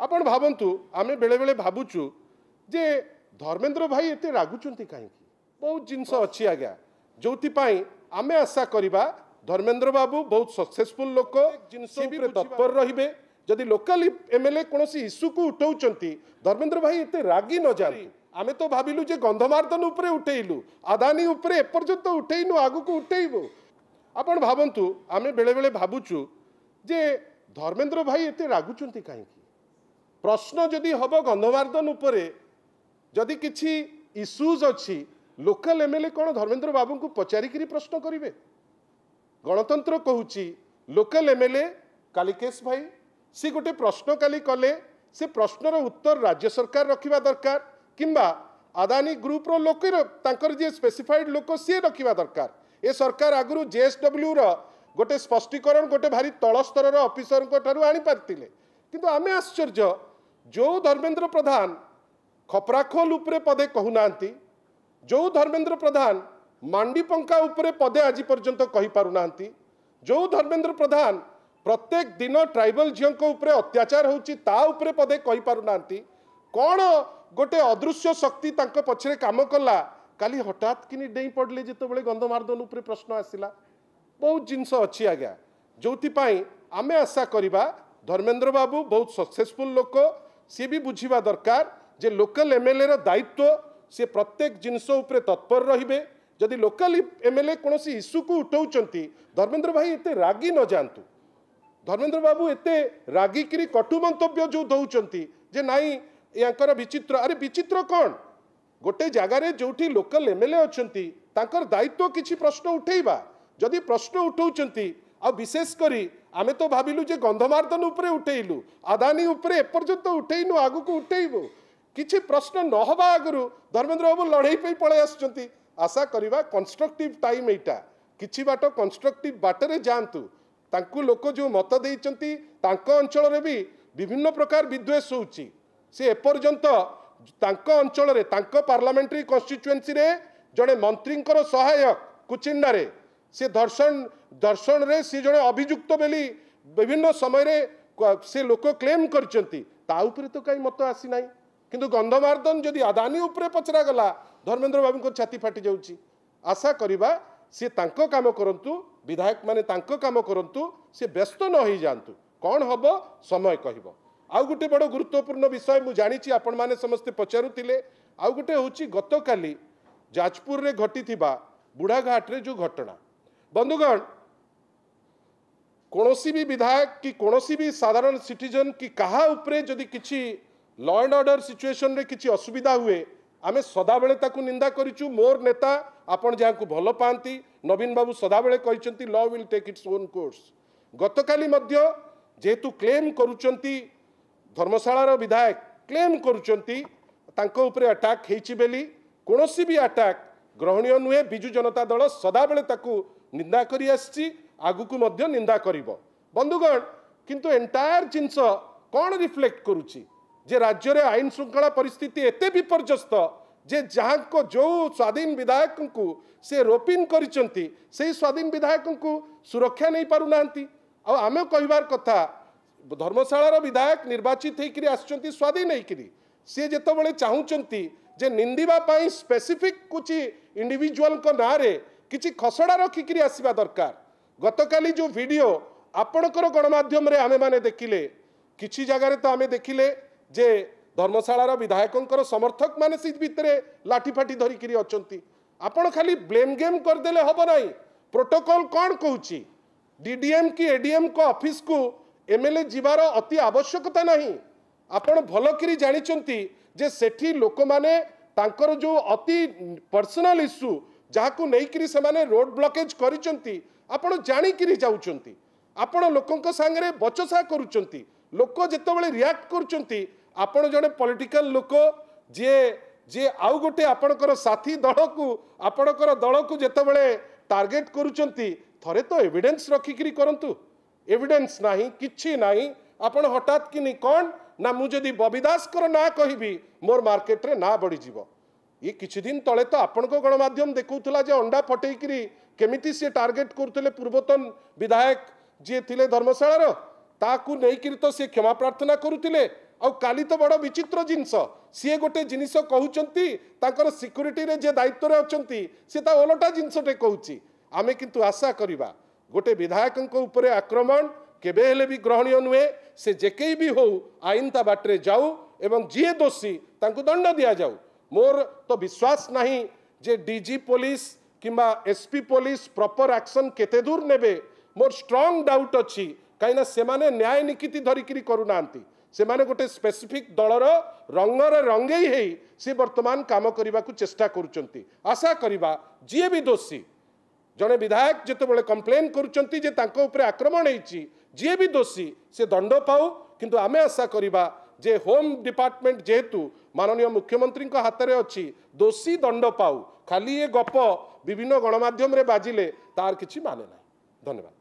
आपण भावंतु आमे बेले बेले भाबुचु जे धर्मेंद्र भाई एते रागुचंती कहीं बहुत जिनस अच्छी आज्ञा जो आमे आशा करिबा धर्मेंद्र बाबू बहुत सक्सेसफुल लोक जिनस तत्पर रहिबे जदि लोकल एमएलए कौन इश्यू को उठाउचंती धर्मेंद्र भाई एते रागी न जाए आमे तो भाविलु जे गंधमार्दन उपरे उठेइलु अदानी उपरे एपर्यंत उठेइनु आगु को उठेइबो आपण भावंतु आमे बेले बेले भाबुचु जे धर्मेंद्र भाई एते रागुचंती कहीं प्रश्न जदि हब गंधमार्दन उपरे जदि किछि इश्यूज अच्छी लोकल एमएलए कौन धर्मेंद्र बाबू को पचारिकी प्रश्न करेंगे गणतंत्र कहूँ लोकल एमएलए कालिकेश भाई सी गोटे प्रश्न काली कले से प्रश्नर उत्तर राज्य सरकार रखा दरकार किंबा अदानी ग्रुप रो लोक जे स्पेसिफाइड लोक सी रखा दरकार ए सरकार आगु जेएसडब्ल्यू रो गोटे स्पष्टीकरण गोटे भारी तल स्तर ऑफिसर आनी पारथिले किंतु आमे आश्चर्य जो धर्मेंद्र प्रधान खपराखोल उपरे पदे कहूना जो धर्मेंद्र प्रधान मांडी पंका उपरे पदे आज पर्यंत कही पारुना जो धर्मेंद्र प्रधान प्रत्येक दिन ट्राइबल झील उपरे अत्याचार होउची ता उपरे पदे कही पारुना कौन गोटे अदृश्य शक्ति तांको पछरे काम कला काली हठात कि डेई पड़ले जितेबाला गंधमार्दन उपरे प्रश्न आसिला बहुत जिनस अच्छी आज्ञा जो आमे आशा करिबा धर्मेंद्र बाबू बहुत सक्सेसफुल लोक सी भी बुझीबा दरकार जे लोकल एमएलए रो दायित्व से प्रत्येक जिनस उपरे तत्पर रहिबे जदि लोकल एमएलए कौन इश्यू को उठाउचंती धर्मेंद्र भाई एते रागी न जातु धर्मेंद्र बाबू एते रागिकी कटु मंतव्य जो दौरान जे नाई यांकर विचित्र अरे विचित्र कौन गोटे जगार जो लोकल एमएलए अच्छी तांकर दायित्व किछि प्रश्न उठेबा जदि प्रश्न उठाउचंती आ विशेष करी आमे तो भाविलु जे गंधमार्दन उपरे उठेइलु अदानी उपरे एपर्यंत उठेइनु आगु को उठेइबो किछि प्रश्न न हवा आगु धर्मेंद्र बाबू लड़ाई पे पळे आसुचंती आशा करिबा कंस्ट्रक्टिव टाइम एटा किछि बाट कंस्ट्रक्टिव बाटरे जानतु तांकु लोक जो मत देइचंती तांको अंचल रे भी विभिन्न प्रकार विद्वेष होउची से एपर्यंत तांको अंचल रे तांको पार्लियामेंट्री कन्स्टिट्युएंसी रे जड़े मंत्रींकर सहायक कुचिंडा रे से दर्शन रे से जड़े अभियुक्त बेली विभिन्न समय रे से लोक क्लेम करचंती ता उपरे तो कई मत आसी नाही किंतु गंधमार्दन जदि अदानी उपरे पचरा गला धर्मेंद्र बाबू को छाती फाटी जाउची आशा करिबा से तांको काम करंतु विधायक माने तांको काम करंतु से व्यस्त न हो जातु कौन हम समय कहब आउ गोटे बड़ गुरुत्वपूर्ण विषय मु जानी आपण माने समस्ते पचारुतिले आउ गोटे होची गतकाली जाजपुर रे घटिथिबा बुढ़ाघाट रे जो घटना बंधुगण कोनोसी भी विधायक कि कोनोसी भी साधारण सिटीजन कि कहा उपरे जदि किछि लॉ एंड ऑर्डर सिचुएशन रे किछि असुविधा हुए आमे सदाबेले ताकू निंदा करिचु मोर नेता आपण जहाँ को भल पाती नवीन बाबू सदाबेले कहिसंती law will take its own course गतकाली मध्य जेहेतु क्लेम करुचंती धर्मशाला विधायक क्लेम करुचंती तांको उपरे अटैक हेछि बेली कोनोसी भी अटैक ग्रहणीय नुहे बिजु जनता दल सदाबेले ताकू निंदा करी आछि आगु को मध्य निंदा करिवो बंधुगण किंतु एंटायर जिंस कौन रिफ्लेक्ट करुछि जे राज्य रे आईन श्रृंखला परिस्थिति एते विपर्यस्त जे जहाँ को जो स्वाधीन विधायक को से रोपिन करिसंती से स्वाधीन विधायक को सुरक्षा नहीं पारु नांती आ आमे कहिबार कथा धर्मशाला विधायक निर्वाचित होकर आसुचंती स्वाधीन होकर सी जेतबेले चाहूचंती जे निंदिबा पाई स्पेसिफिक कुछ इंडिविजुअल को ना रे किछि खसड़ा रखिक आसवा दरकार गतकाली जो वीडियो आपणकर गणमाध्यम रे आमे माने देखिले किछि जगार तो आमे देखिले जे धर्मशाला विधायकों समर्थक माने से भितर लाठीफाठी धरिकी अच्छी आपण खाली ब्लेम गेम करदेले हम ना प्रोटोकॉल कौन कहूँ डीडीएम कि एडीएम को ऑफिस को एमएलए जीवार अति आवश्यकता नहीं आपण भलकरी जानिचंती जे सेठी लोक माने तांकर जो अति पर्सनल इश्यू जहाँ को लेकिन से माने रोड ब्लॉकेज करिचंती आपण जानिकी जाउचंती आपण लोकंक सांगरे बचसा करुचंती लोक जेतेबेले रिएक्ट करुचंती आपण जड़े पॉलिटिकल लोक जे जे आउ गोटे आपणकर साथी दल को आपणकर दल को जेतेबेले टार्गेट करुचंती थरे तो एविडेंस रखिकी करंतु एविडेंस नाही किछि नाही आपण हठात कि कौन ना मु जदि बबी दास कर ना कहबी मोर मार्केट रे ना बढ़ी जीवो ये किछि दिन तले तो आपण को गणमाध्यम देखौतला जे अंडा फटेइकरी केमिति से टार्गेट करथले पूर्वतन विधायक जे थिले धर्मशाला ताकू नेइकरी तो से क्षमा प्रार्थना करुथिले आउ काली तो बड़ विचित्र जिनस सी गोटे जिनिस कहउचंती ताकर सिक्युरिटी रे जे दायित्व रे अचंती से ता ओलटा जिनसटे कहउची आमे किंतु आशा करिबा गोटे विधायक उपरे आक्रमण केबे हेले भी ग्रहणीय नुहे से जेकेई भी हो आईन ता बाटरे जाऊ एवं जी दोषी तांकु दंड दिया जाऊ मोर तो विश्वास नहीं जे डीजी पुलिस किंबा एसपी पुलिस प्रॉपर एक्शन केते दूर नेबे मोर स्ट्रांग डाउट अच्छी कहीं से माने न्याय निकिति धरिकी करूनांती से माने गोटे स्पेसिफिक दलर रंगर रंगई है सी वर्तमान काम करने को चेष्टा करुचंती आशा करिबा जी भी दोषी जड़े विधायक जितेबाला कंप्लेन करुचंती जे तांको उपरे आक्रमण होईची जी भी दोषी से दंड पाऊ किंतु आमे आशा करिबा जे होम डिपार्टमेंट जेहेतु माननीय मुख्यमंत्री हाथ में अच्छी दोषी दंड पाऊ खाली ये गप विभिन्न गणमाध्यम रे बाजिले तार किछि माने ना धन्यवाद।